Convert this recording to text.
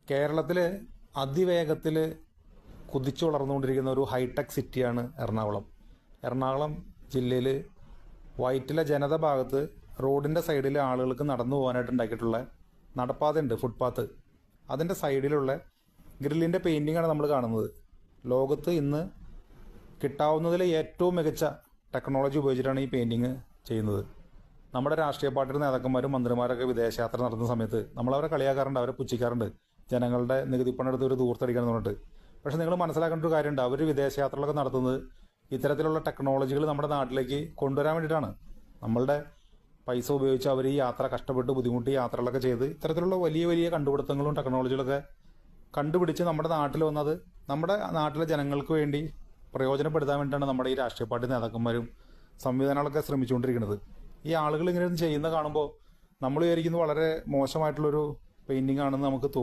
കേരളത്തിൽ അതിവേഗത്തിൽ കുതിച്ചു വളർന്നുകൊണ്ടിരിക്കുന്ന ഒരു ഹൈടെക് സിറ്റിയാണ് എറണാകുളം. എറണാകുളം ജില്ലയിൽ വൈറ്റില ജനത ഭാഗത്ത് റോഡിൻ്റെ സൈഡിൽ ആളുകൾക്ക് നടന്നു പോകാനായിട്ട് ഉണ്ടാക്കിയിട്ടുള്ള നടപ്പാതയുണ്ട്, ഫുട്പാത്ത്. അതിൻ്റെ സൈഡിലുള്ള ഗ്രില്ലിൻ്റെ പെയിൻറ്റിങ്ങാണ് നമ്മൾ കാണുന്നത്. ലോകത്ത് ഇന്ന് കിട്ടാവുന്നതിൽ ഏറ്റവും മികച്ച ടെക്നോളജി ഉപയോഗിച്ചിട്ടാണ് ഈ പെയിൻറ്റിങ് ചെയ്യുന്നത്. നമ്മുടെ രാഷ്ട്രീയ പാർട്ടിയുടെ നേതാക്കന്മാരും മന്ത്രിമാരൊക്കെ വിദേശയാത്ര നടത്തുന്ന സമയത്ത് നമ്മളവരെ കളിയാക്കാറുണ്ട്, അവരെ പുച്ഛിക്കാറുണ്ട്, ജനങ്ങളുടെ നികുതിപ്പണം എടുത്ത് ഒരു ദൂർത്തടിക്കണം എന്ന് പറഞ്ഞിട്ട്. പക്ഷേ നിങ്ങൾ മനസ്സിലാക്കേണ്ട ഒരു കാര്യമുണ്ട്, അവർ വിദേശയാത്രകളൊക്കെ നടത്തുന്നത് ഇത്തരത്തിലുള്ള ടെക്നോളജികൾ നമ്മുടെ നാട്ടിലേക്ക് കൊണ്ടുവരാൻ വേണ്ടിയിട്ടാണ്. നമ്മളുടെ പൈസ ഉപയോഗിച്ച് അവർ ഈ യാത്ര കഷ്ടപ്പെട്ട് ബുദ്ധിമുട്ടി യാത്രകളൊക്കെ ചെയ്ത് ഇത്തരത്തിലുള്ള വലിയ വലിയ കണ്ടുപിടുത്തങ്ങളും ടെക്നോളജികളൊക്കെ കണ്ടുപിടിച്ച് നമ്മുടെ നാട്ടിൽ വന്നത് നമ്മുടെ നാട്ടിലെ ജനങ്ങൾക്ക് വേണ്ടി പ്രയോജനപ്പെടുത്താൻ വേണ്ടിയിട്ടാണ് നമ്മുടെ ഈ രാഷ്ട്രീയ പാർട്ടി നേതാക്കന്മാരും സംവിധാനങ്ങളൊക്കെ ശ്രമിച്ചുകൊണ്ടിരിക്കുന്നത്. ഈ ആളുകൾ ഇങ്ങനെ ചെയ്യുന്ന കാണുമ്പോൾ നമ്മൾ വിചാരിക്കുന്നത് വളരെ മോശമായിട്ടുള്ളൊരു പെയിൻറ്റിംഗ് ആണെന്ന് നമുക്ക് തോന്നും.